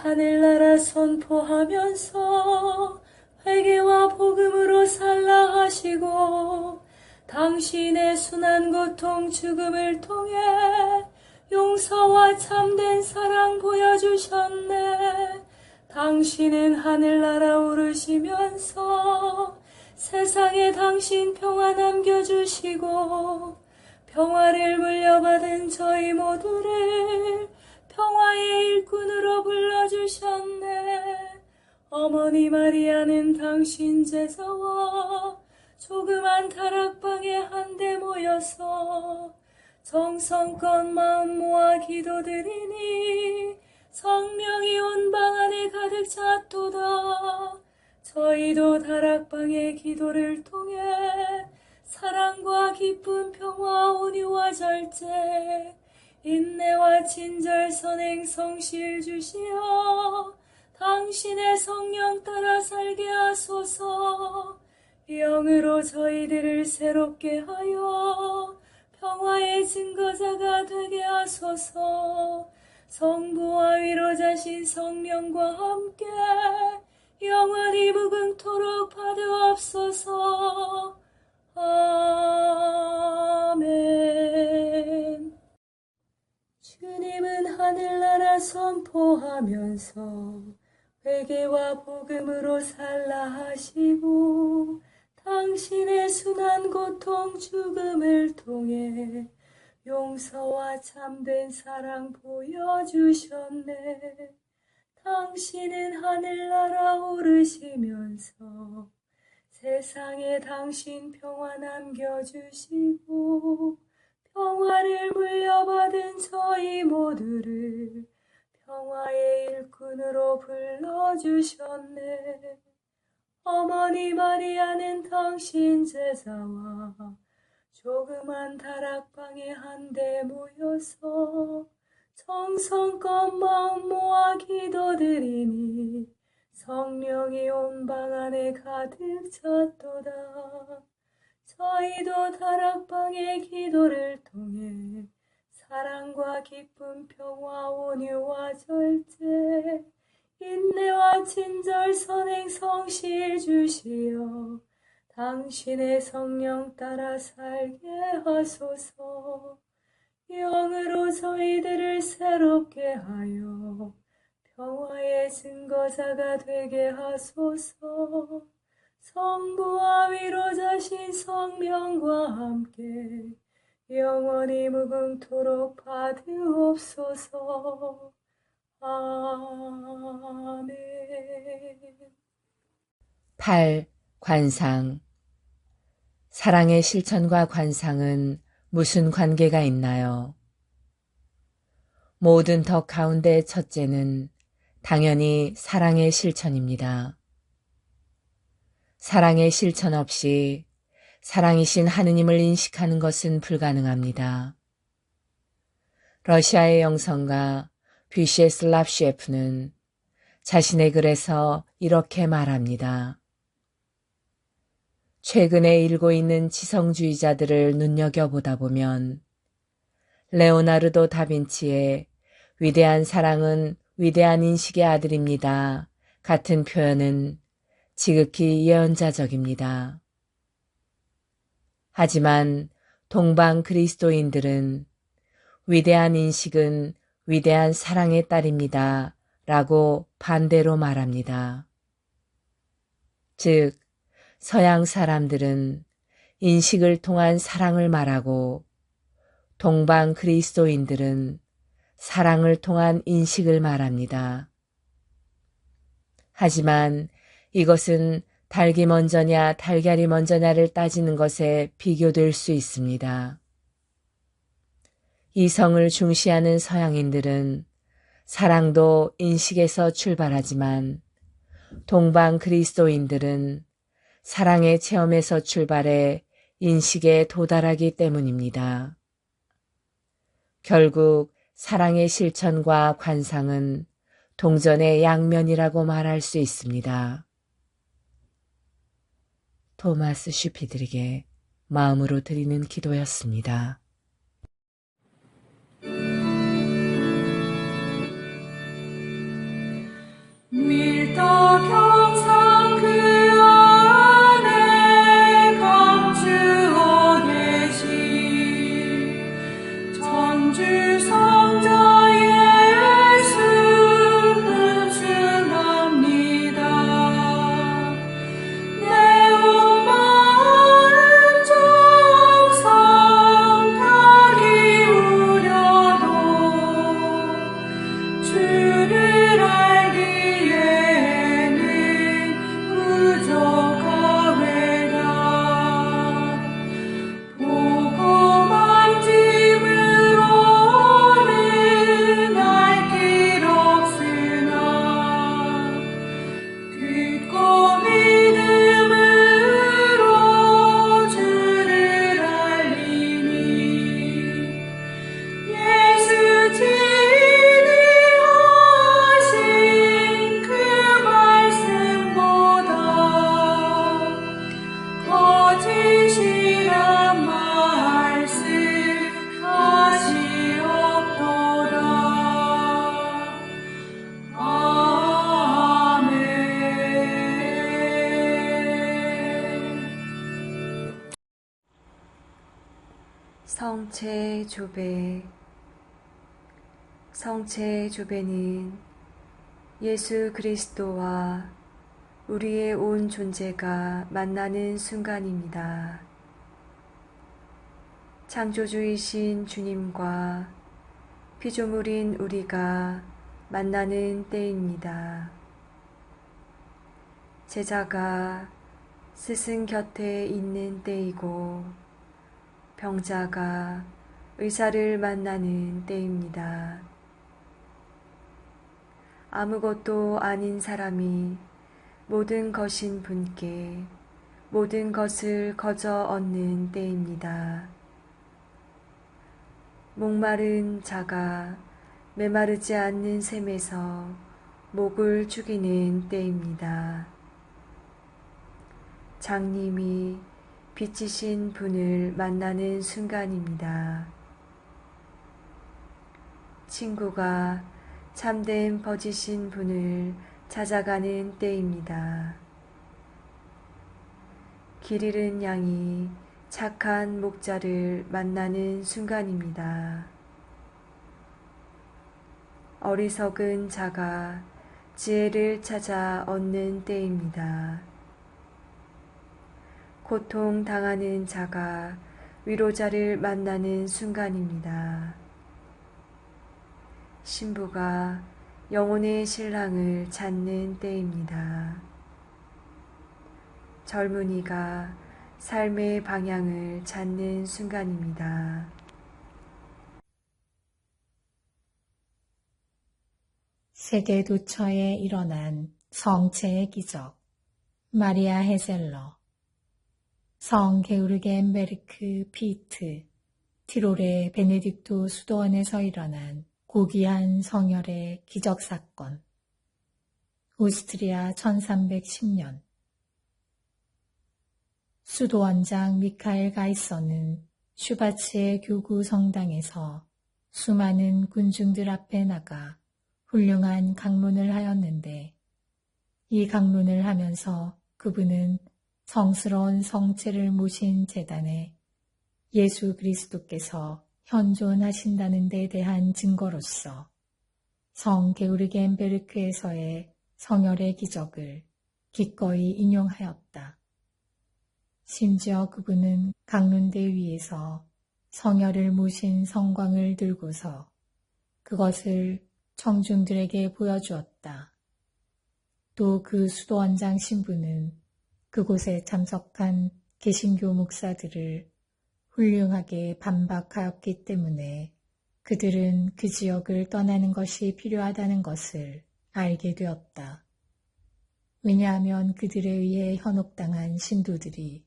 하늘나라 선포하면서 회개와 복음으로 살라 하시고 당신의 순한 고통 죽음을 통해 용서와 참된 사랑 보여주셨네. 당신은 하늘나라 오르시면서 세상에 당신 평화 남겨주시고 평화를 물려받은 저희 모두를 평화의 일꾼으로 불러주셨네. 어머니 마리아는 당신 제자와 조그만 다락방에 한데 모여서 정성껏 마음 모아 기도드리니 성령이 온 방 안에 가득 찼도다. 저희도 다락방의 기도를 통해 사랑과 기쁨, 평화, 온유와 절제, 인내와 친절, 선행, 성실 주시어 당신의 성령 따라 살게 하소서. 영으로 저희들을 새롭게 하여 평화의 증거자가 되게 하소서. 성부와 위로자신 성령과 함께 영원히 무궁토록 받으옵소서. 아멘. 주님은 하늘나라 선포하면서 회개와 복음으로 살라 하시고 당신의 순한 고통 죽음을 통해 용서와 참된 사랑 보여주셨네. 당신은 하늘나라 오르시면서 세상에 당신 평화 남겨주시고 평화를 물려받은 저희 모두를 평화의 일꾼으로 불러주셨네. 어머니 마리아는 당신 제자와 조그만 다락방에 한데 모여서 정성껏 마음 모아 기도드리니 성령이 온 방 안에 가득 찼도다. 저희도 다락방의 기도를 통해 사랑과 기쁨, 평화, 온유와 절제, 인내와 친절, 선행, 성실 주시어 당신의 성령 따라 살게 하소서. 영으로 저희들을 새롭게 하여 평화의 증거자가 되게 하소서. 성부와 위로자신 성령과 함께 영원히 무궁토록 받으옵소서. 아멘. 8. 관상. 사랑의 실천과 관상은 무슨 관계가 있나요? 모든 덕 가운데 첫째는 당연히 사랑의 실천입니다. 사랑의 실천 없이 사랑이신 하느님을 인식하는 것은 불가능합니다. 러시아의 영성가 뷰시에슬랍 셰프는 자신의 글에서 이렇게 말합니다. 최근에 일고 있는 지성주의자들을 눈여겨보다 보면 레오나르도 다빈치의 위대한 사랑은 위대한 인식의 아들입니다. 같은 표현은 지극히 예언자적입니다. 하지만 동방 그리스도인들은 위대한 인식은 위대한 사랑의 딸입니다. 라고 반대로 말합니다. 즉, 서양 사람들은 인식을 통한 사랑을 말하고 동방 그리스도인들은 사랑을 통한 인식을 말합니다. 하지만 이것은 닭이 먼저냐 달걀이 먼저냐를 따지는 것에 비교될 수 있습니다. 이성을 중시하는 서양인들은 사랑도 인식에서 출발하지만 동방 그리스도인들은 사랑의 체험에서 출발해 인식에 도달하기 때문입니다. 결국 사랑의 실천과 관상은 동전의 양면이라고 말할 수 있습니다. 토마스 슈피드릭의 마음으로 드리는 기도였습니다. 밀떡 형상 그 안에 감추어 계신 전주 성자 예수 흠숭합니다. 내 온 마음 정성 다 기울여도 주를 알기에는 부족하외다. 보고 만짐으로는 알 길 없으나 듣고 믿음으로 주를 알리니 예수 친히 하신 그 말씀보다 거짓이란 말씀 다시 없도다. 아멘. 성체 조배. 성체 조배는 예수 그리스도와 우리의 온 존재가 만나는 순간입니다. 창조주이신 주님과 피조물인 우리가 만나는 때입니다. 제자가 스승 곁에 있는 때이고 병자가 의사를 만나는 때입니다. 아무것도 아닌 사람이 모든 것인 분께 모든 것을 거저 얻는 때입니다. 목마른 자가 메마르지 않는 샘에서 목을 죽이는 때입니다. 장님이 빛이신 분을 만나는 순간입니다. 친구가 참된 버지신 분을 찾아가는 때입니다. 길 잃은 양이 착한 목자를 만나는 순간입니다. 어리석은 자가 지혜를 찾아 얻는 때입니다. 고통당하는 자가 위로자를 만나는 순간입니다. 신부가 영혼의 신랑을 찾는 때입니다. 젊은이가 삶의 방향을 찾는 순간입니다. 세계 도처에 일어난 성체의 기적. 마리아 헤셀러. 성 게우르겐베르크 피트, 티롤의 베네딕토 수도원에서 일어난 고귀한 성혈의 기적사건. 오스트리아 1310년. 수도원장 미카엘 가이서는 슈바츠의 교구 성당에서 수많은 군중들 앞에 나가 훌륭한 강론을 하였는데, 이 강론을 하면서 그분은 성스러운 성체를 모신 제단에 예수 그리스도께서 현존하신다는 데 대한 증거로서 성 게우르겐베르크에서의 성혈의 기적을 기꺼이 인용하였다. 심지어 그분은 강론대 위에서 성혈을 모신 성광을 들고서 그것을 청중들에게 보여주었다. 또 그 수도원장 신부는 그곳에 참석한 개신교 목사들을 훌륭하게 반박하였기 때문에 그들은 그 지역을 떠나는 것이 필요하다는 것을 알게 되었다. 왜냐하면 그들에 의해 현혹당한 신도들이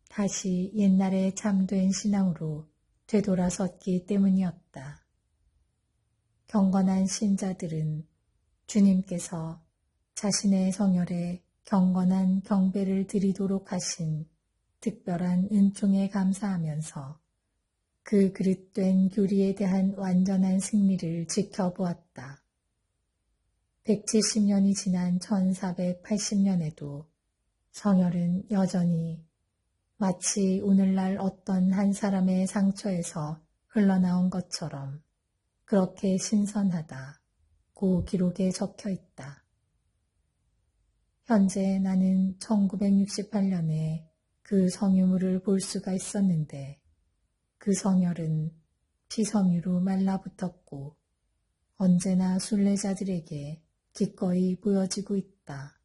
다시 옛날에 참된 신앙으로 되돌아섰기 때문이었다. 경건한 신자들은 주님께서 자신의 성혈에 경건한 경배를 드리도록 하신 특별한 은총에 감사하면서 그 그릇된 교리에 대한 완전한 승리를 지켜보았다. 170년이 지난 1480년에도 성혈은 여전히 마치 오늘날 어떤 한 사람의 상처에서 흘러나온 것처럼 그렇게 신선하다고 기록에 적혀 있다. 현재 나는 1968년에 그 성유물을 볼 수가 있었는데 그 성혈은 피섬유로 말라붙었고 언제나 순례자들에게 기꺼이 보여지고 있다.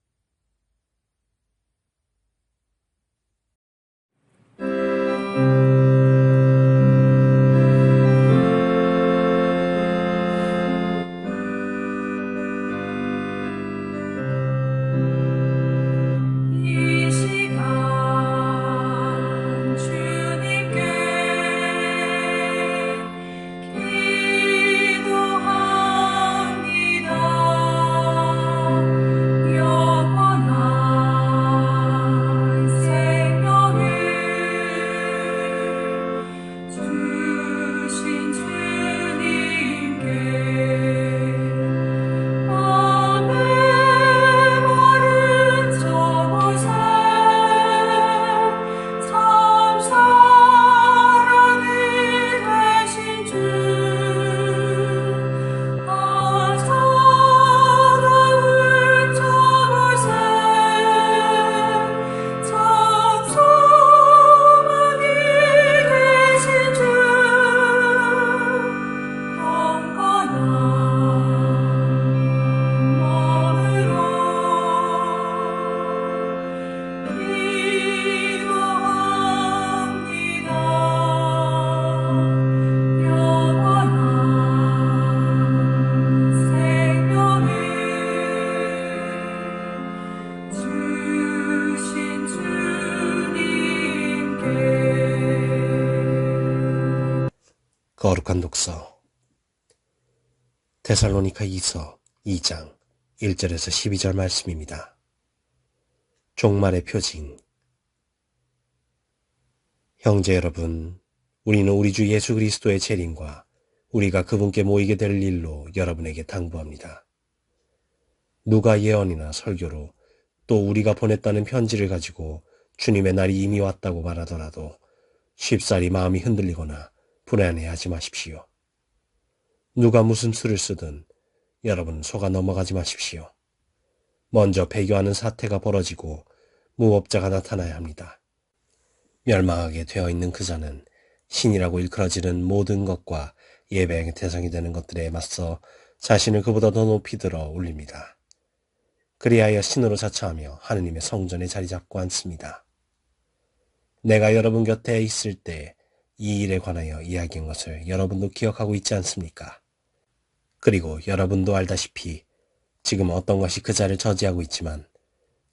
이 시간 주님께 기도합니다. 영원한 생명을 주신 주님께 아멘. 말은 저곳에 참 사랑이 되신 주 사랑은 저곳에 참 소망이 되신 주 영원한 마음으로 기도합니다. 영원한 생명을 주신 주님께 거룩한 독서 데살로니가 2서 2장 1절에서 12절 말씀입니다. 종말의 표징. 형제 여러분, 우리는 우리 주 예수 그리스도의 재림과 우리가 그분께 모이게 될 일로 여러분에게 당부합니다. 누가 예언이나 설교로 또 우리가 보냈다는 편지를 가지고 주님의 날이 이미 왔다고 말하더라도 쉽사리 마음이 흔들리거나 불안해하지 마십시오. 누가 무슨 수를 쓰든 여러분 속아 넘어가지 마십시오. 먼저 배교하는 사태가 벌어지고 무법자가 나타나야 합니다. 멸망하게 되어 있는 그 자는 신이라고 일컬어지는 모든 것과 예배의 대상이 되는 것들에 맞서 자신을 그보다 더 높이 들어 올립니다. 그리하여 신으로 자처하며 하느님의 성전에 자리 잡고 앉습니다. 내가 여러분 곁에 있을 때 이 일에 관하여 이야기한 것을 여러분도 기억하고 있지 않습니까? 그리고 여러분도 알다시피 지금 어떤 것이 그 자를 저지하고 있지만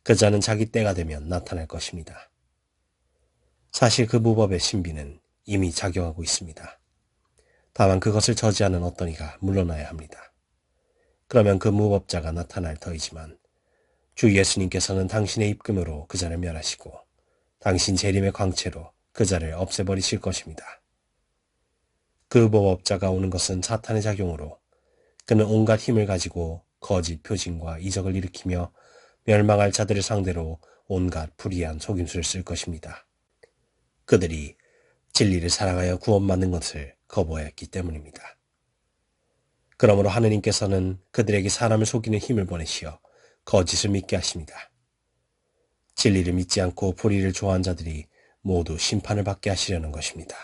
그 자는 자기 때가 되면 나타날 것입니다. 사실 그 무법의 신비는 이미 작용하고 있습니다. 다만 그것을 저지하는 어떤 이가 물러나야 합니다. 그러면 그 무법자가 나타날 터이지만 주 예수님께서는 당신의 입금으로 그 자를 멸하시고 당신 재림의 광채로 그 자를 없애버리실 것입니다. 그 무법자가 오는 것은 사탄의 작용으로 그는 온갖 힘을 가지고 거짓 표징과 이적을 일으키며 멸망할 자들을 상대로 온갖 불의한 속임수를 쓸 것입니다. 그들이 진리를 사랑하여 구원받는 것을 거부하였기 때문입니다. 그러므로 하느님께서는 그들에게 사람을 속이는 힘을 보내시어 거짓을 믿게 하십니다. 진리를 믿지 않고 불의를 좋아한 자들이 모두 심판을 받게 하시려는 것입니다.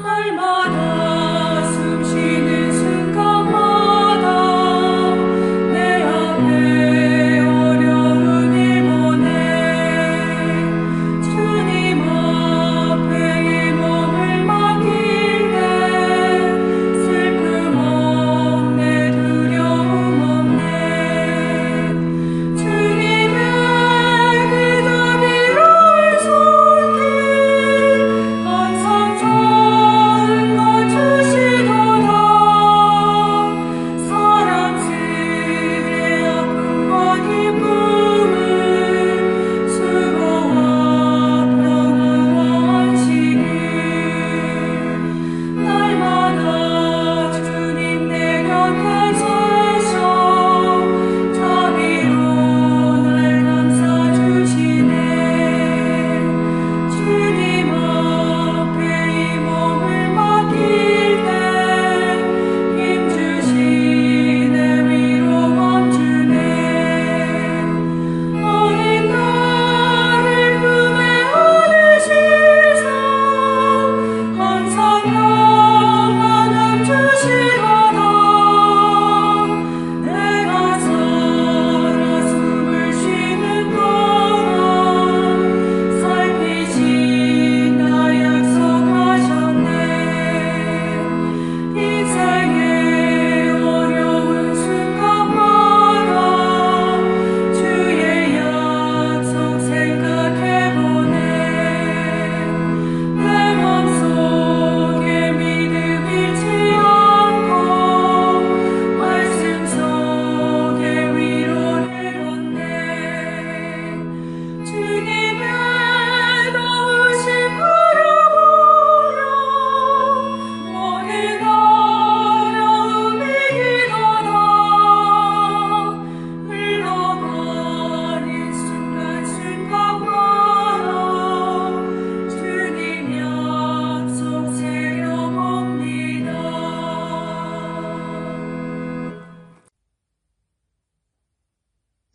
날마다 숨쉬는 순간마다 내 앞에 어려운 일 보내 주님 앞에 이 몸을 맡길 때 슬픔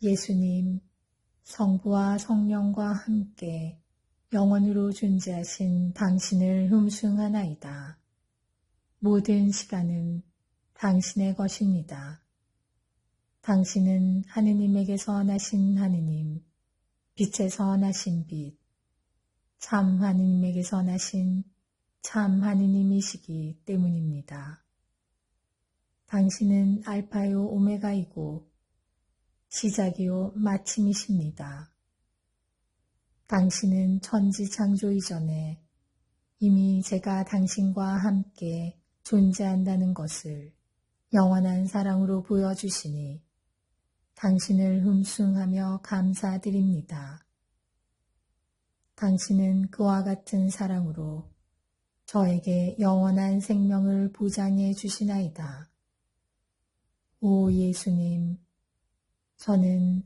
예수님, 성부와 성령과 함께 영원으로 존재하신 당신을 흠숭하나이다. 모든 시간은 당신의 것입니다. 당신은 하느님에게서 나신 하느님, 빛에서 나신 빛, 참 하느님에게서 나신 참 하느님이시기 때문입니다. 당신은 알파요 오메가이고 시작이요 마침이십니다. 당신은 천지 창조 이전에 이미 제가 당신과 함께 존재한다는 것을 영원한 사랑으로 보여주시니 당신을 흠숭하며 감사드립니다. 당신은 그와 같은 사랑으로 저에게 영원한 생명을 보장해 주시나이다. 오 예수님, 저는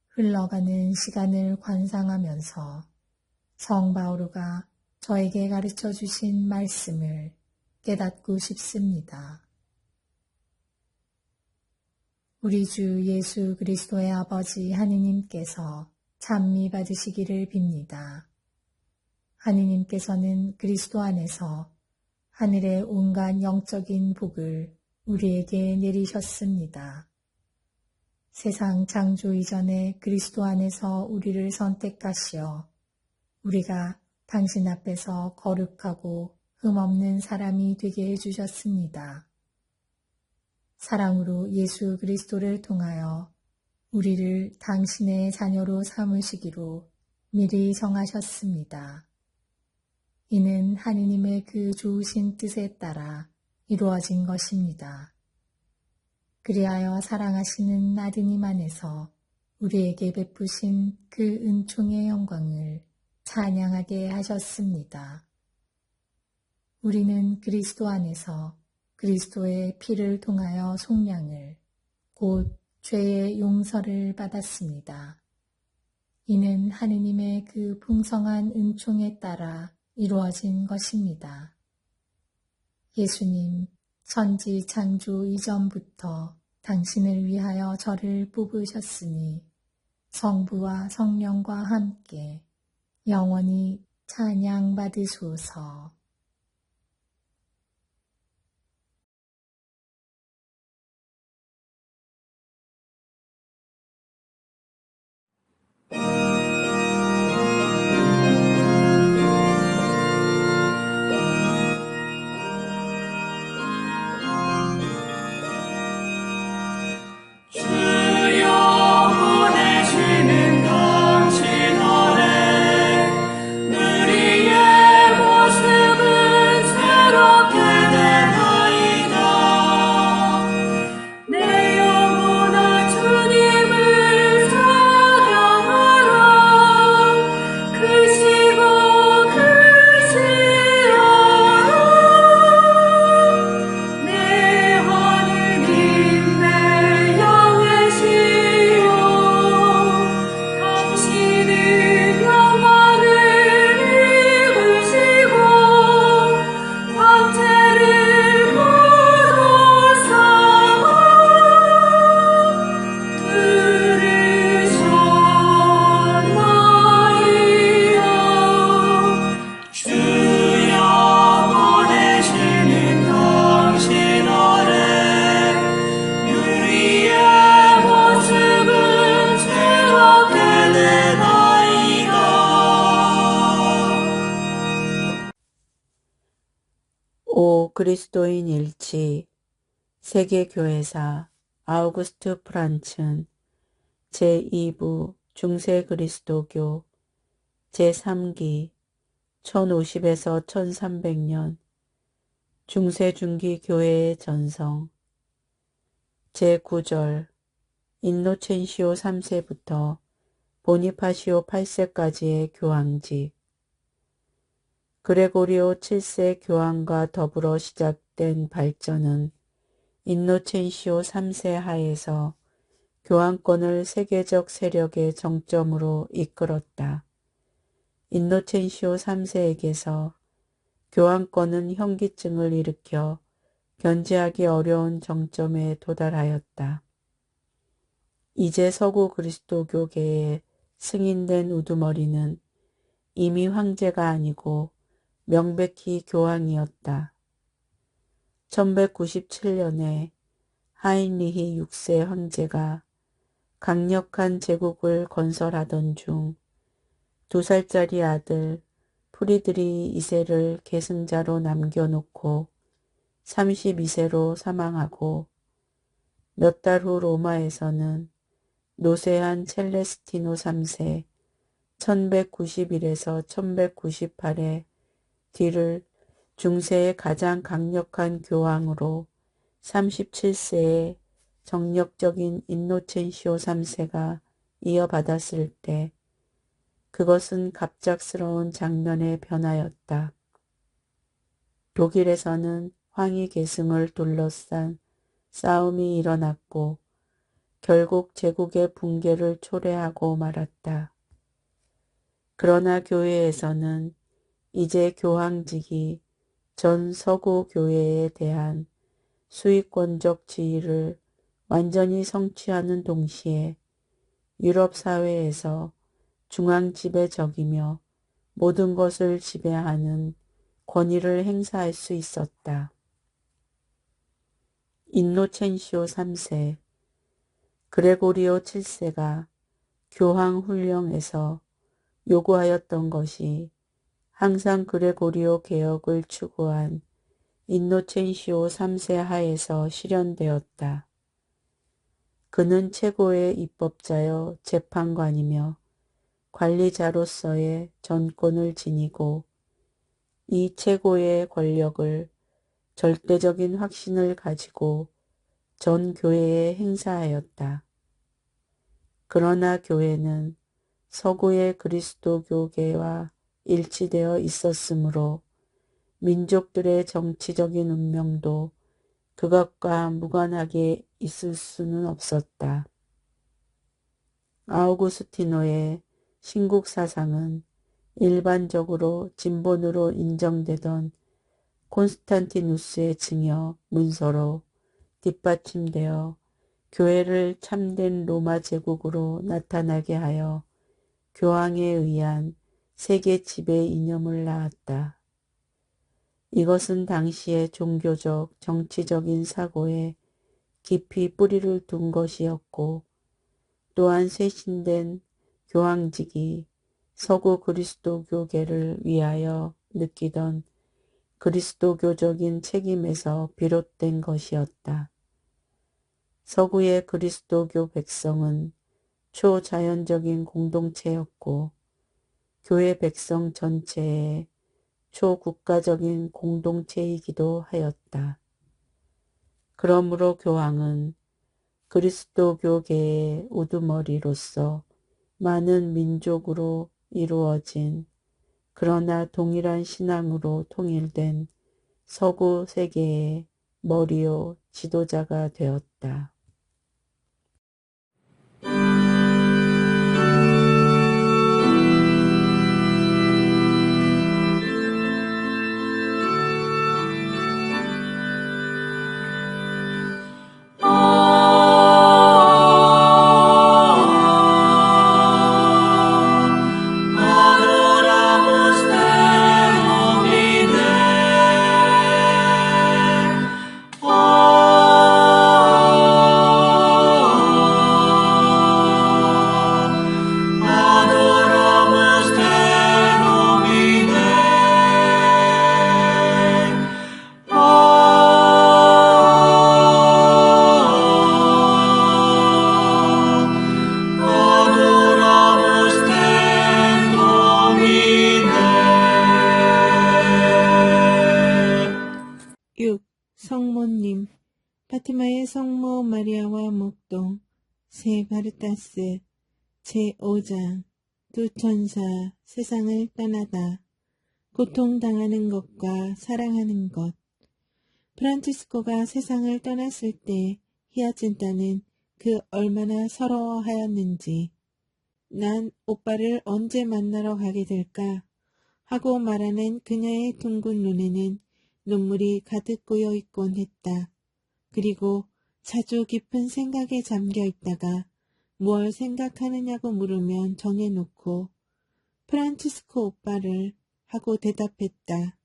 흘러가는 시간을 관상하면서 성 바오로가 저에게 가르쳐 주신 말씀을 깨닫고 싶습니다. 우리 주 예수 그리스도의 아버지 하느님께서 찬미 받으시기를 빕니다. 하느님께서는 그리스도 안에서 하늘의 온갖 영적인 복을 우리에게 내리셨습니다. 세상 창조 이전에 그리스도 안에서 우리를 선택하시어 우리가 당신 앞에서 거룩하고 흠없는 사람이 되게 해주셨습니다. 사랑으로 예수 그리스도를 통하여 우리를 당신의 자녀로 삼으시기로 미리 정하셨습니다. 이는 하느님의 그 좋으신 뜻에 따라 이루어진 것입니다. 그리하여 사랑하시는 아드님 안에서 우리에게 베푸신 그 은총의 영광을 찬양하게 하셨습니다. 우리는 그리스도 안에서 그리스도의 피를 통하여 속량을 곧 죄의 용서를 받았습니다. 이는 하느님의 그 풍성한 은총에 따라 이루어진 것입니다. 예수님, 천지 창조 이전부터 당신을 위하여 저를 뽑으셨으니 성부와 성령과 함께 영원히 찬양받으소서. 주여 보내시는 당신 아래 우리의 모습은 새롭게 되나이다. 내 영혼아 주님을 찬양하라. 크시고 크시하라. 내 하느님 내 영예시여 당신은 영광을 입으시고 황제를 거두사 들으셨나이다. 주여 보내시는 당신 아래 우리의 모습은 새롭게 되나이다. 오 그리스도인 일치 세계교회사 아우구스트 프란츠 제2부 중세 그리스도교 제3기 1050에서 1300년 중세 중기 교회의 전성 제9절 인노첸시오 3세부터 보니파시오 8세까지의 교황직 그레고리오 7세 교황과 더불어 시작된 발전은 인노첸시오 3세 하에서 교황권을 세계적 세력의 정점으로 이끌었다. 인노첸시오 3세에게서 교황권은 현기증을 일으켜 견제하기 어려운 정점에 도달하였다. 이제 서구 그리스도교계에 승인된 우두머리는 이미 황제가 아니고 명백히 교황이었다. 1197년에 하인리히 6세 황제가 강력한 제국을 건설하던 중 2살짜리 아들 프리드리 2세를 계승자로 남겨놓고 32세로 사망하고 몇 달 후 로마에서는 노세한 첼레스티노 3세 1191에서 1198의 뒤를 중세의 가장 강력한 교황으로 37세의 정력적인 인노첸시오 3세가 이어받았을 때 그것은 갑작스러운 장면의 변화였다. 독일에서는 황위 계승을 둘러싼 싸움이 일어났고 결국 제국의 붕괴를 초래하고 말았다. 그러나 교회에서는 이제 교황직이 전 서구 교회에 대한 수익권적 지위를 완전히 성취하는 동시에 유럽 사회에서 중앙 지배적이며 모든 것을 지배하는 권위를 행사할 수 있었다. 인노첸시오 3세, 그레고리오 7세가 교황 훈령에서 요구하였던 것이 항상 그레고리오 개혁을 추구한 인노첸시오 3세 하에서 실현되었다. 그는 최고의 입법자여 재판관이며 관리자로서의 전권을 지니고 이 최고의 권력을 절대적인 확신을 가지고 전 교회에 행사하였다. 그러나 교회는 서구의 그리스도교계와 일치되어 있었으므로 민족들의 정치적인 운명도 그것과 무관하게 있을 수는 없었다. 아우구스티노의 신국 사상은 일반적으로 진본으로 인정되던 콘스탄티누스의 증여 문서로 뒷받침되어 교회를 참된 로마 제국으로 나타나게 하여 교황에 의한 세계 지배 이념을 낳았다. 이것은 당시의 종교적, 정치적인 사고에 깊이 뿌리를 둔 것이었고 또한 쇄신된 교황직이 서구 그리스도교계를 위하여 느끼던 그리스도교적인 책임에서 비롯된 것이었다. 서구의 그리스도교 백성은 초자연적인 공동체였고 교회 백성 전체의 초국가적인 공동체이기도 하였다. 그러므로 교황은 그리스도교계의 우두머리로서 많은 민족으로 이루어진 그러나 동일한 신앙으로 통일된 서구 세계의 머리요 지도자가 되었다. Adoramus te nomine. Adoramus te nomine. Adoramus te nomine. 6. 성모님 파티마의 성모 마리아와 목동 세 바르타스 제5장 두 천사 세상을 떠나다 고통당하는 것과 사랑하는 것 프란치스코가 세상을 떠났을 때 히아친타는 그 얼마나 서러워하였는지 난 오빠를 언제 만나러 가게 될까 하고 말하는 그녀의 둥근 눈에는 눈물이 가득 고여 있곤 했다. 그리고 자주 깊은 생각에 잠겨 있다가 뭘 생각하느냐고 물으면 정해놓고 프란치스코 오빠를 하고 대답했다.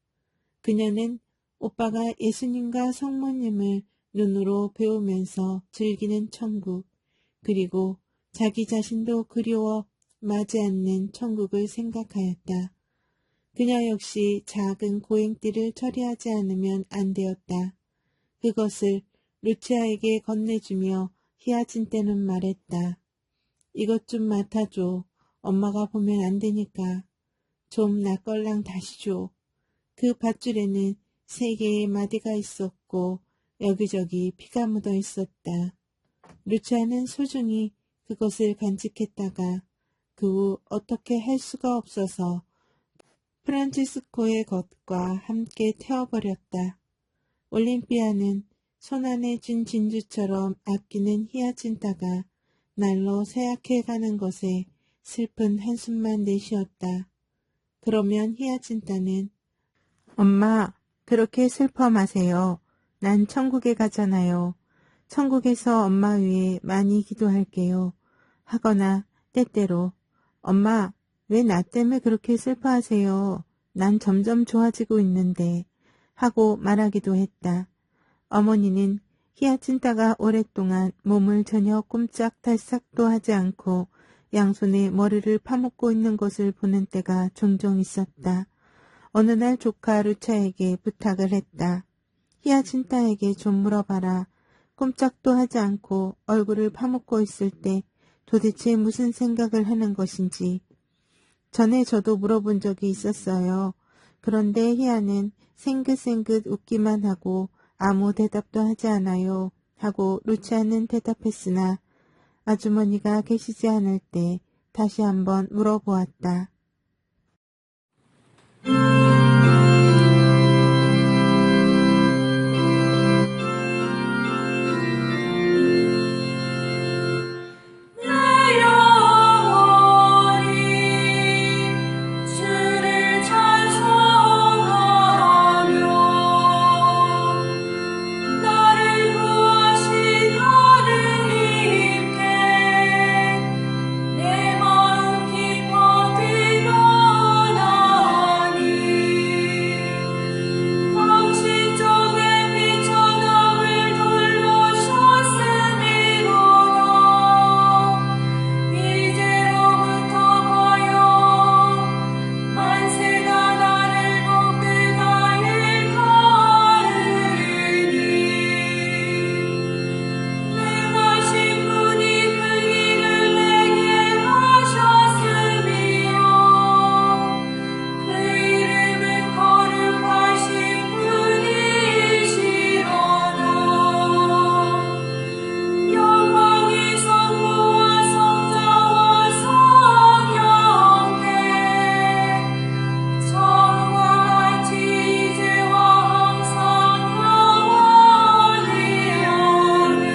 그녀는 오빠가 예수님과 성모님을 눈으로 배우면서 즐기는 천국, 그리고 자기 자신도 그리워 마지 않는 천국을 생각하였다. 그녀 역시 작은 고행띠를 처리하지 않으면 안 되었다. 그것을 루치아에게 건네주며 히아친테는 말했다. 이것 좀 맡아줘. 엄마가 보면 안 되니까. 좀 나 걸랑 다시 줘. 그 밧줄에는 3개의 마디가 있었고 여기저기 피가 묻어 있었다. 루치아는 소중히 그것을 간직했다가 그 후 어떻게 할 수가 없어서 프란치스코의 것과 함께 태워버렸다. 올림피아는 손안에 쥔 진주처럼 아끼는 히아친타가 날로 쇠약해가는 것에 슬픈 한숨만 내쉬었다. 그러면 히아친타는 엄마, 그렇게 슬퍼 마세요. 난 천국에 가잖아요. 천국에서 엄마 위해 많이 기도할게요. 하거나 때때로 엄마, 왜 나 때문에 그렇게 슬퍼하세요? 난 점점 좋아지고 있는데 하고 말하기도 했다. 어머니는 히아친타가 오랫동안 몸을 전혀 꼼짝달싹도 하지 않고 양손에 머리를 파묻고 있는 것을 보는 때가 종종 있었다. 어느 날 조카 루차에게 부탁을 했다. 히아친타에게 좀 물어봐라. 꼼짝도 하지 않고 얼굴을 파묻고 있을 때 도대체 무슨 생각을 하는 것인지. 전에 저도 물어본 적이 있었어요. 그런데 히아는 생긋생긋 웃기만 하고 아무 대답도 하지 않아요. 하고 루치아는 대답했으나 아주머니가 계시지 않을 때 다시 한번 물어보았다. 내 영혼이 주를 찬송하며 나를 구하신 하느님께 내 마음 깊어 드러나니 당신 쪽에 비천함을 돌보셨음이로다. 이제로부터 하여 만세가 나를 복되다 일컬으리니 내가 신분이 그 일을 내게 하셨으며 그 이름은 거룩하신 분이시로다. 영광이 성부와 성자와 성령께 처음과 같이 이제와 항상 영원히 아멘.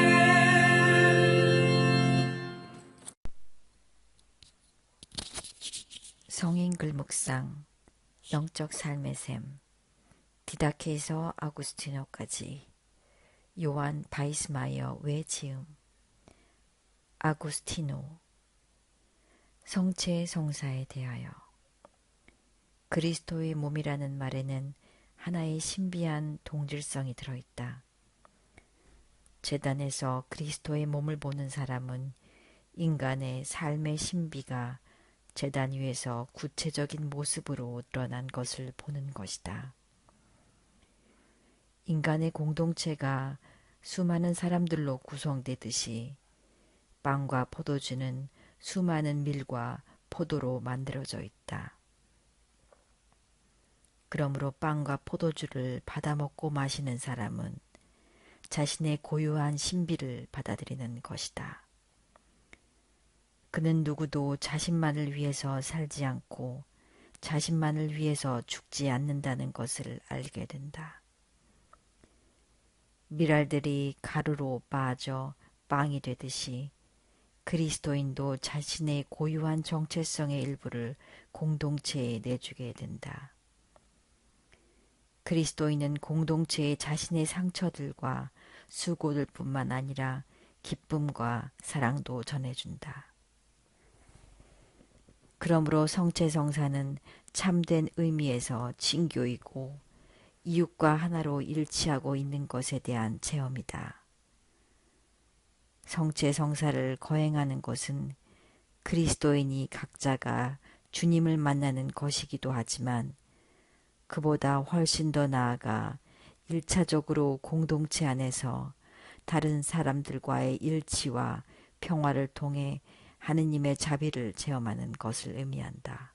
성인 글묵상 영적 삶의 샘 디다케에서 아구스티노까지 요한 바이스마이어 외지음 아구스티노 성체 성사에 대하여 그리스도의 몸이라는 말에는 하나의 신비한 동질성이 들어있다. 제단에서 그리스도의 몸을 보는 사람은 인간의 삶의 신비가 제단 위에서 구체적인 모습으로 드러난 것을 보는 것이다. 인간의 공동체가 수많은 사람들로 구성되듯이 빵과 포도주는 수많은 밀과 포도로 만들어져 있다. 그러므로 빵과 포도주를 받아먹고 마시는 사람은 자신의 고유한 신비를 받아들이는 것이다. 그는 누구도 자신만을 위해서 살지 않고 자신만을 위해서 죽지 않는다는 것을 알게 된다. 밀알들이 가루로 빠져 빵이 되듯이 그리스도인도 자신의 고유한 정체성의 일부를 공동체에 내주게 된다. 그리스도인은 공동체에 자신의 상처들과 수고들 뿐만 아니라 기쁨과 사랑도 전해준다. 그러므로 성체성사는 참된 의미에서 친교이고 이웃과 하나로 일치하고 있는 것에 대한 체험이다. 성체성사를 거행하는 것은 그리스도인이 각자가 주님을 만나는 것이기도 하지만 그보다 훨씬 더 나아가 1차적으로 공동체 안에서 다른 사람들과의 일치와 평화를 통해 하느님의 자비를 체험하는 것을 의미한다.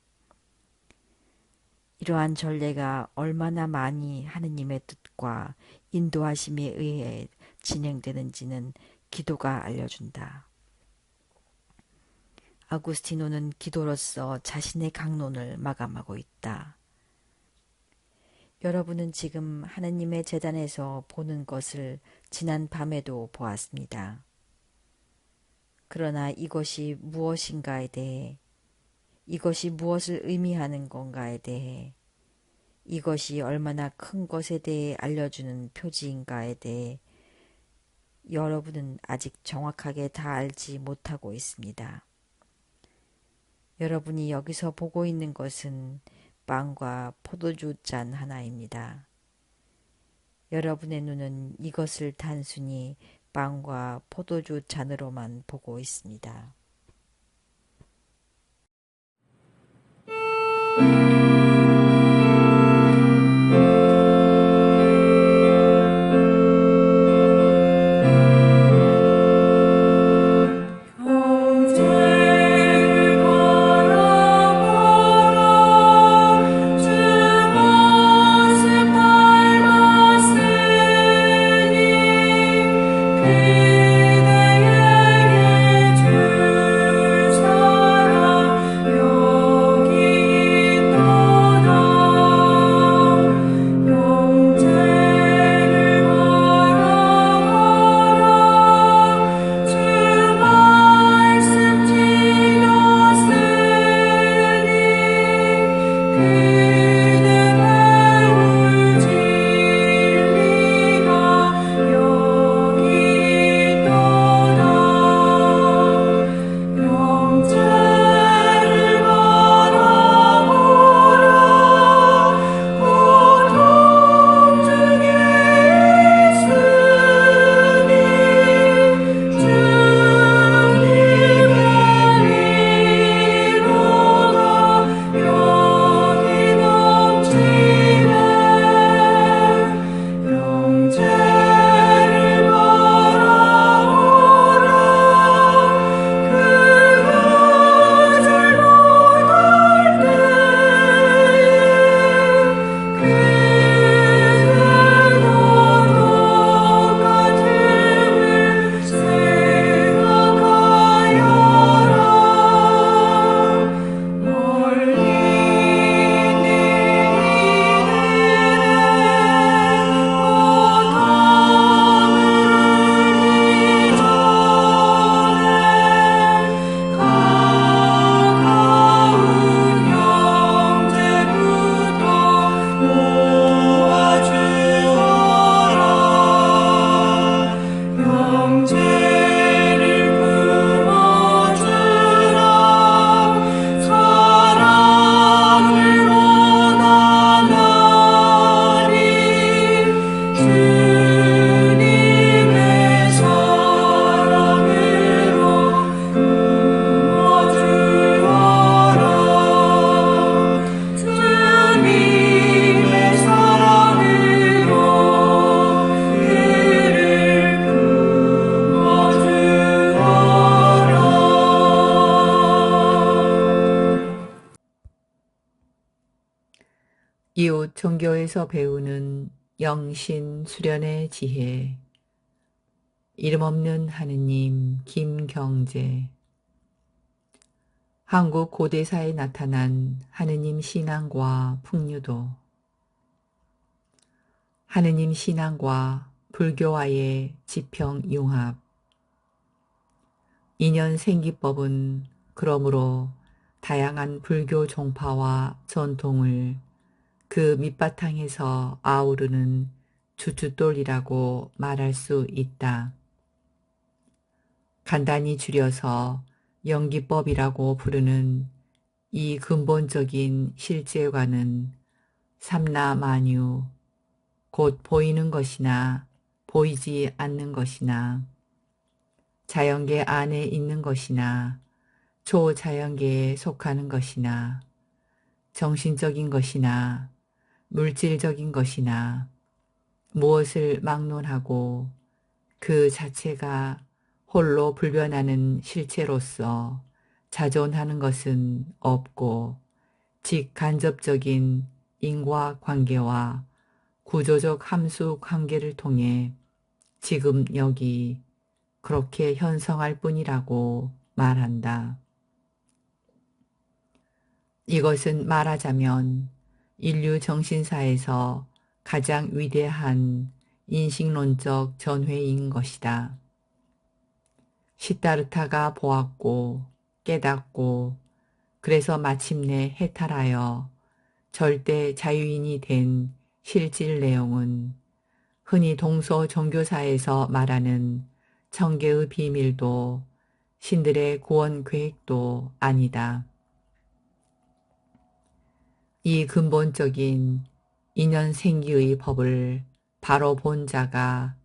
이러한 전례가 얼마나 많이 하느님의 뜻과 인도하심에 의해 진행되는지는 기도가 알려준다. 아구스티노는 기도로서 자신의 강론을 마감하고 있다. 여러분은 지금 하느님의 제단에서 보는 것을 지난 밤에도 보았습니다. 그러나 이것이 무엇인가에 대해, 이것이 무엇을 의미하는 건가에 대해, 이것이 얼마나 큰 것에 대해 알려주는 표지인가에 대해 여러분은 아직 정확하게 다 알지 못하고 있습니다. 여러분이 여기서 보고 있는 것은 빵과 포도주 잔 하나입니다. 여러분의 눈은 이것을 단순히 빵과 포도주 잔으로만 보고 있습니다. 형제를 바라보라 주 모습 닮았으니 그대에게 줄 사랑 여기 있도다. 형제를 바라보라 주 말씀 지켰으니 그대 배울 진리가 여기 있도다. 형제를 바라보라 고통 중에 있으니 주님의 위로가 여기 넘치네. 형제를 바라보라 그가 잘못할 때에 그대도 똑같음을 생각하여라. 멀리 가까운 형제부터 모아주어라. 형제를 품어주라. 사랑을 원하나니 주님의 사랑으로 품어주어라. 주님의 사랑으로 그를 품어주어라. 이웃 종교에서 배우는 영신 수련의 지혜. 이름 없는 하느님 김경재. 한국 고대사에 나타난 하느님 신앙과 풍류도. 하느님 신앙과 불교와의 지평융합. 인연 생기법은 그러므로 다양한 불교 종파와 전통을 그 밑바탕에서 아우르는 주춧돌이라고 말할 수 있다. 간단히 줄여서 연기법이라고 부르는 이 근본적인 실제관은 삼라만유, 곧 보이는 것이나 보이지 않는 것이나 자연계 안에 있는 것이나 초자연계에 속하는 것이나 정신적인 것이나 물질적인 것이나 무엇을 막론하고 그 자체가 홀로 불변하는 실체로서 자존하는 것은 없고 직간접적인 인과관계와 구조적 함수 관계를 통해 지금 여기 그렇게 현성할 뿐이라고 말한다. 이것은 말하자면 인류 정신사에서 가장 위대한 인식론적 전회인 것이다. 시타르타가 보았고 깨닫고 그래서 마침내 해탈하여 절대 자유인이 된 실질 내용은 흔히 동서 종교사에서 말하는 천계의 비밀도 신들의 구원 계획도 아니다. 이 근본적인 인연생기의 법을 바로 본 자가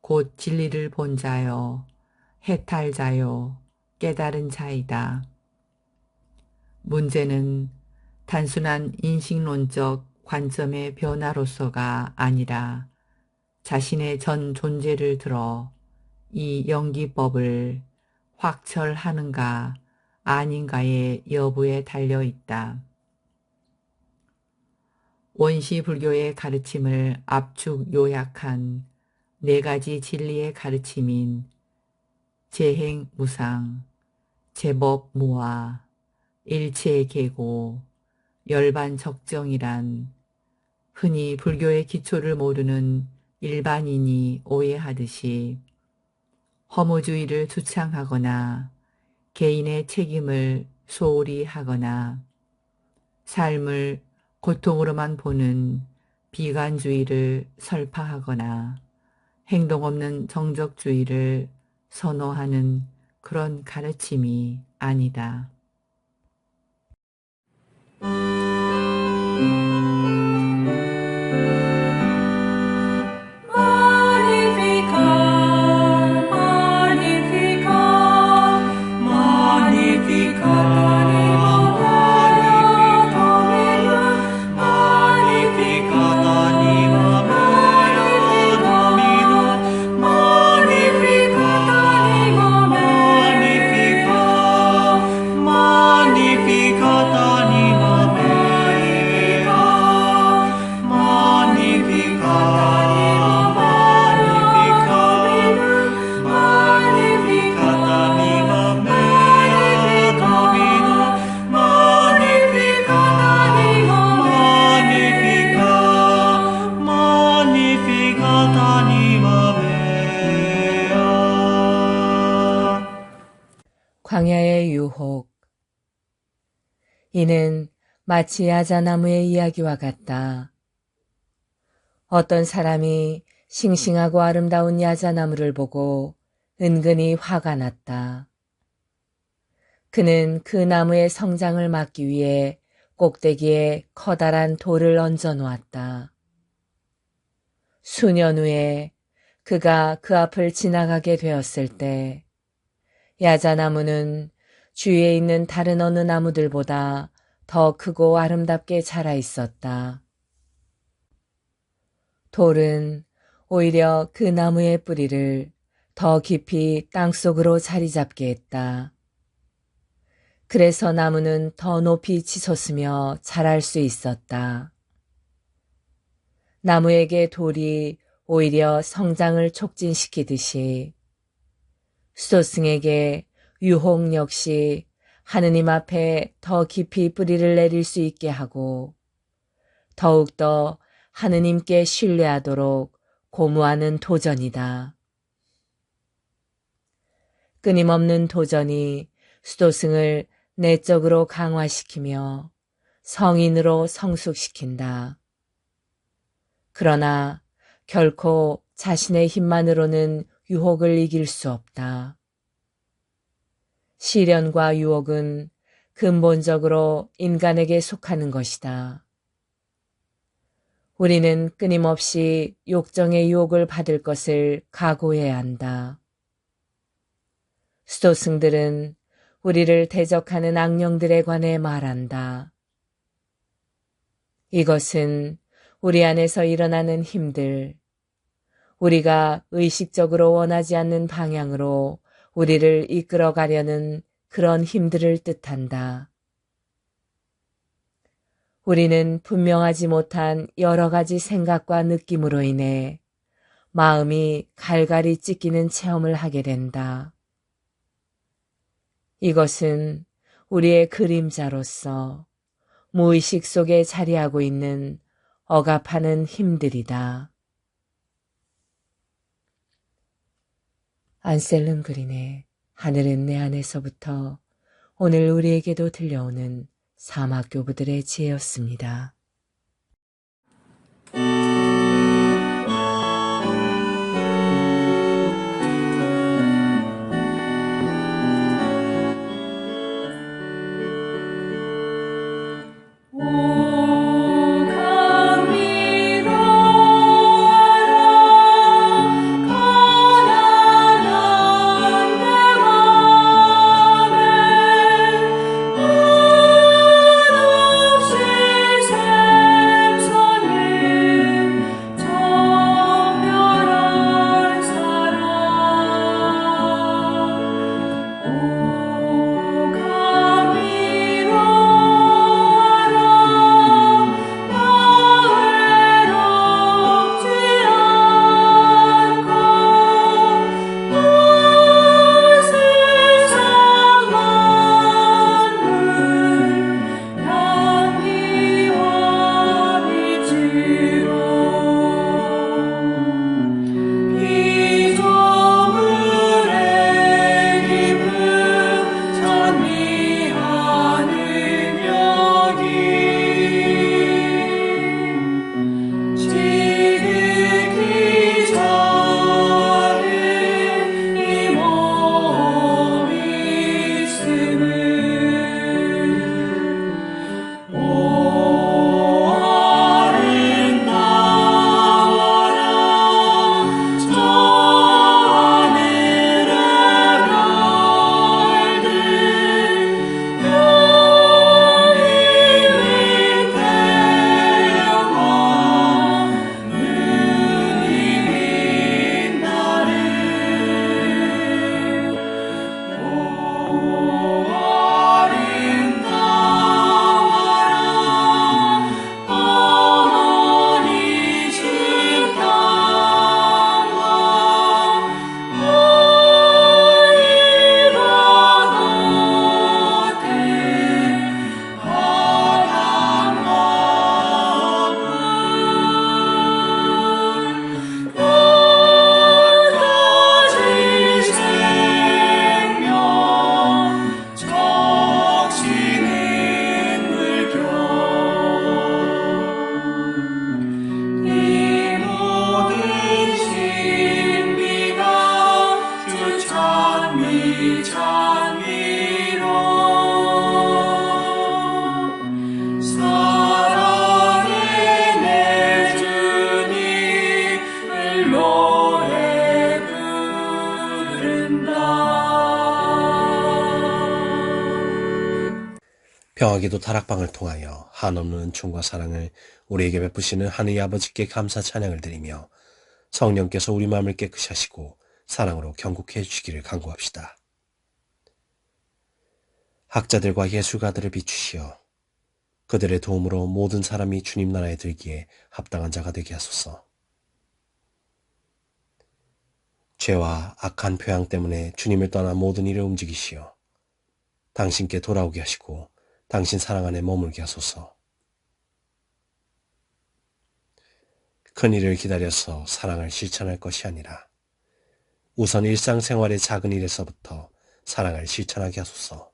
곧 진리를 본 자요, 해탈자요, 깨달은 자이다. 문제는 단순한 인식론적 관점의 변화로서가 아니라 자신의 전 존재를 들어 이 연기법을 확철하는가 아닌가의 여부에 달려 있다. 원시 불교의 가르침을 압축 요약한 네 가지 진리의 가르침인 재행무상, 제법무아, 일체계고, 열반적정이란 흔히 불교의 기초를 모르는 일반인이 오해하듯이 허무주의를 주창하거나 개인의 책임을 소홀히 하거나 삶을 고통으로만 보는 비관주의를 설파하거나 행동 없는 정적주의를 선호하는 그런 가르침이 아니다. 광야의 유혹. 이는 마치 야자나무의 이야기와 같다. 어떤 사람이 싱싱하고 아름다운 야자나무를 보고 은근히 화가 났다. 그는 그 나무의 성장을 막기 위해 꼭대기에 커다란 돌을 얹어 놓았다. 수년 후에 그가 그 앞을 지나가게 되었을 때 야자나무는 주위에 있는 다른 어느 나무들보다 더 크고 아름답게 자라 있었다. 돌은 오히려 그 나무의 뿌리를 더 깊이 땅속으로 자리 잡게 했다. 그래서 나무는 더 높이 치솟으며 자랄 수 있었다. 나무에게 돌이 오히려 성장을 촉진시키듯이 수도승에게 유혹 역시 하느님 앞에 더 깊이 뿌리를 내릴 수 있게 하고 더욱더 하느님께 신뢰하도록 고무하는 도전이다. 끊임없는 도전이 수도승을 내적으로 강화시키며 성인으로 성숙시킨다. 그러나 결코 자신의 힘만으로는 유혹을 이길 수 없다. 시련과 유혹은 근본적으로 인간에게 속하는 것이다. 우리는 끊임없이 욕정의 유혹을 받을 것을 각오해야 한다. 수도승들은 우리를 대적하는 악령들에 관해 말한다. 이것은 우리 안에서 일어나는 힘들, 우리가 의식적으로 원하지 않는 방향으로 우리를 이끌어가려는 그런 힘들을 뜻한다. 우리는 분명하지 못한 여러 가지 생각과 느낌으로 인해 마음이 갈갈이 찢기는 체험을 하게 된다. 이것은 우리의 그림자로서 무의식 속에 자리하고 있는 억압하는 힘들이다. 안셀름 그린의 하늘은 내 안에서부터 오늘 우리에게도 들려오는 사막교부들의 지혜였습니다. 평화기도 다락방을 통하여 한없는 은총과 사랑을 우리에게 베푸시는 하느님 아버지께 감사 찬양을 드리며 성령께서 우리 마음을 깨끗이 하시고 사랑으로 경국해 주시기를 간구합시다. 학자들과 예술가들을 비추시어 그들의 도움으로 모든 사람이 주님 나라에 들기에 합당한 자가 되게 하소서. 죄와 악한 표양 때문에 주님을 떠나 모든 일을 움직이시어 당신께 돌아오게 하시고 당신 사랑 안에 머물게 하소서. 큰 일을 기다려서 사랑을 실천할 것이 아니라 우선 일상생활의 작은 일에서부터 사랑을 실천하게 하소서.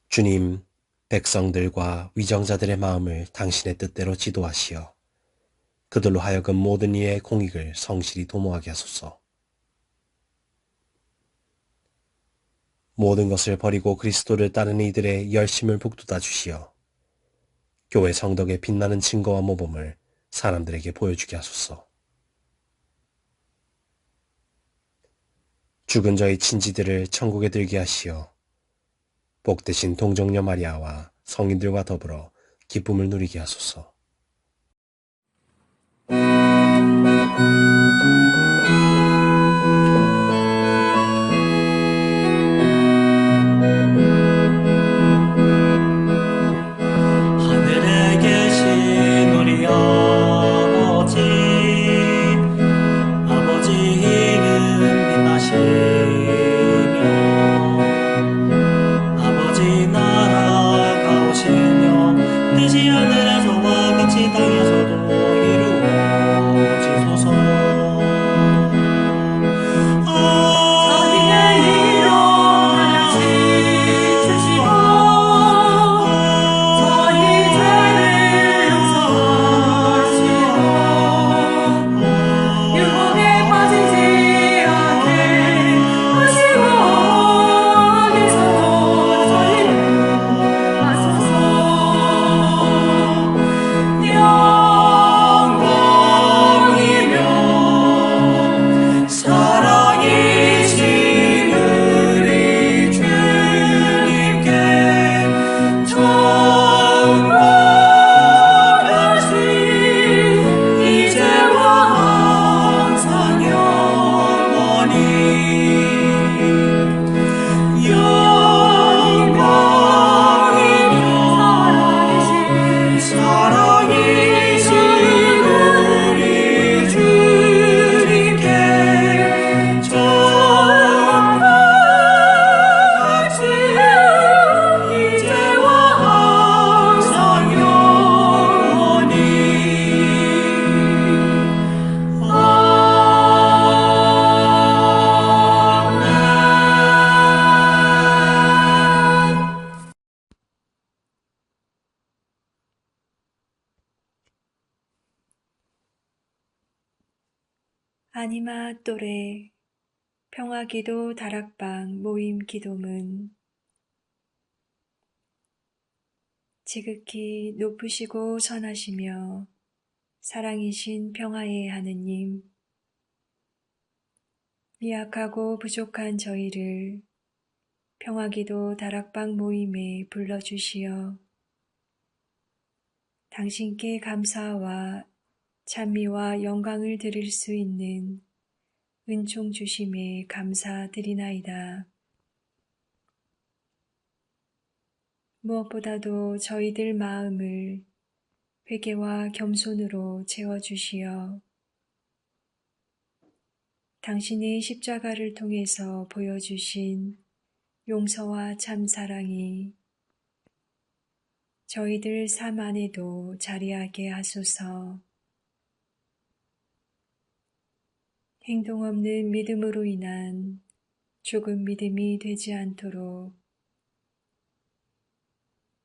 주님, 백성들과 위정자들의 마음을 당신의 뜻대로 지도하시어 그들로 하여금 모든 이의 공익을 성실히 도모하게 하소서. 모든 것을 버리고 그리스도를 따르는 이들의 열심을 북돋아 주시어 교회 성덕의 빛나는 증거와 모범을 사람들에게 보여주게 하소서. 죽은 저희 친지들을 천국에 들게 하시어 복되신 동정녀 마리아와 성인들과 더불어 기쁨을 누리게 하소서. 하늘에 계신 우리 아버지 이름 빛나시며 아버지 나라가 오시며 뜻이 하늘에서와 같이 땅에서도 이루어지소서. 저희의 일용할 주시고 저희 죄를 용서하시고 유혹에 빠지지 않게 하시고 악에서도 저희를 하소서. 영광이며 사랑이신 우리 주님께 전과 같이 이제와 항상 영원히 영광이며 사랑이신 우리 주님께 전과 같이 이제와 항상 영원히 아멘. 아니마 또래 평화기도 다락방 모임 기도문 지극히 높으시고 선하시며 사랑이신 평화의 하느님, 미약하고 부족한 저희를 평화기도 다락방 모임에 불러주시어 당신께 감사와 찬미와 영광을 드릴 수 있는 은총 주심에 감사드리나이다. 무엇보다도 저희들 마음을 회개와 겸손으로 채워주시어 당신의 십자가를 통해서 보여주신 용서와 참사랑이 저희들 삶 안에도 자리하게 하소서. 행동 없는 믿음으로 인한 죽은 믿음이 되지 않도록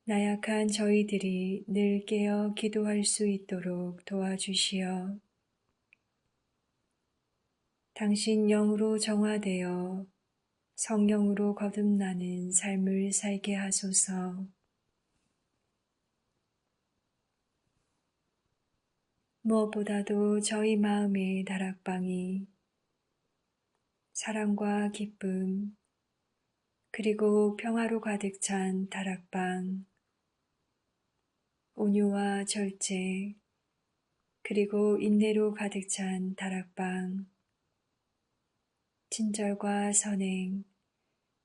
나약한 저희들이 늘 깨어 기도할 수 있도록 도와주시어 당신 영으로 정화되어 성령으로 거듭나는 삶을 살게 하소서. 무엇보다도 저희 마음의 다락방이 사랑과 기쁨 그리고 평화로 가득 찬 다락방, 온유와 절제 그리고 인내로 가득 찬 다락방, 친절과 선행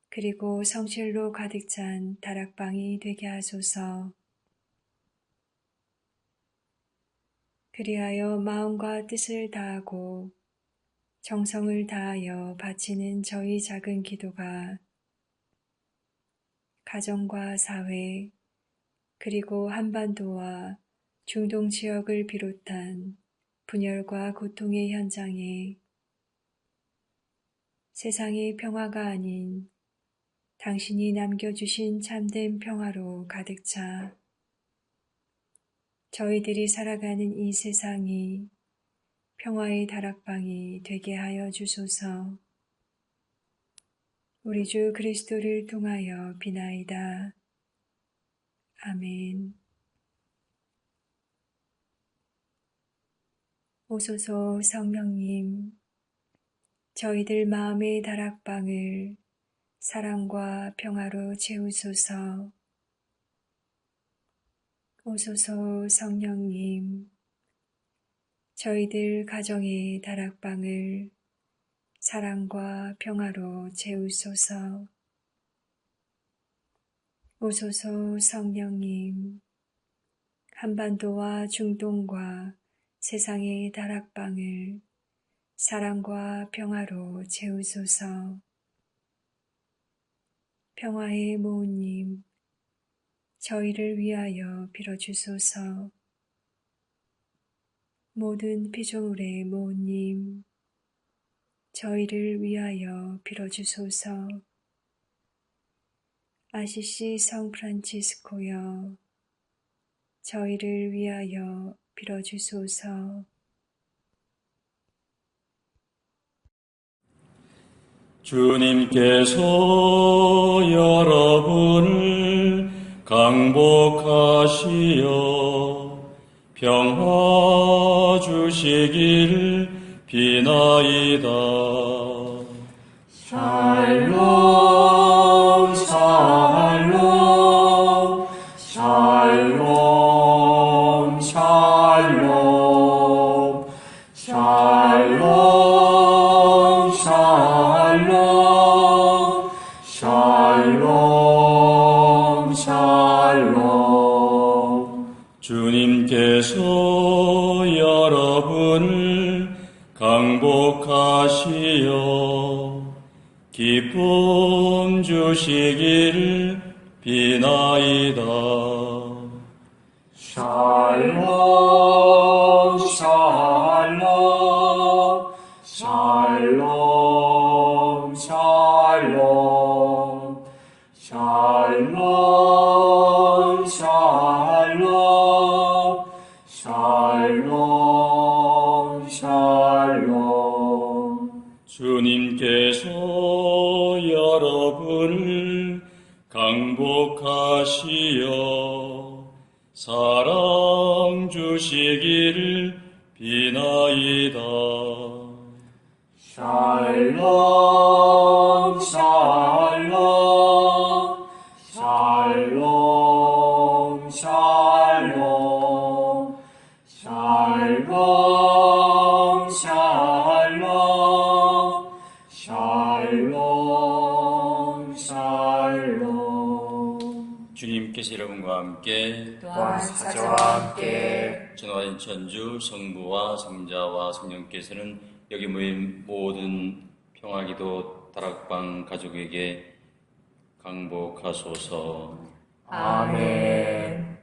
그리고 성실로 가득 찬 다락방이 되게 하소서. 그리하여 마음과 뜻을 다하고 정성을 다하여 바치는 저희 작은 기도가 가정과 사회 그리고 한반도와 중동 지역을 비롯한 분열과 고통의 현장에 세상의 평화가 아닌 당신이 남겨주신 참된 평화로 가득 차 저희들이 살아가는 이 세상이 평화의 다락방이 되게 하여 주소서. 우리 주 그리스도를 통하여 비나이다. 아멘. 오소서 성령님, 저희들 마음의 다락방을 사랑과 평화로 채우소서. 오소서 성령님, 저희들 가정의 다락방을 사랑과 평화로 채우소서. 오소서 성령님, 한반도와 중동과 세상의 다락방을 사랑과 평화로 채우소서. 평화의 모우님, 저희를 위하여 빌어주소서. 모든 피조물의 모우님, 저희를 위하여 빌어주소서. 아시시 성 프란치스코여, 저희를 위하여 빌어주소서. 주님께서 여러분을 강복하시어 평화 주시길 비나이다. 샬롬 샬롬 샬롬 샬롬 샬롬 샬롬 샬롬 샬롬. 주님께서 여러분을 강복하시어 기쁨 주시길 비나이다. 샬롬 샬롬 샬롬 샬롬 샬롬 샬롬 샬롬 샬롬. 주님께서 여러분을 강복하시어 사랑 주시길 비나이다. 샬롬 샬롬 샬롬 샬롬 샬롬 샬롬 샬롬 샬롬. 주님께서 여러분과 함께 또한 사자와 함께 전화인 천주 성부와 성자와 성령께서는 여기 모인 모든 평화기도 다락방 가족에게 강복하소서. 아멘.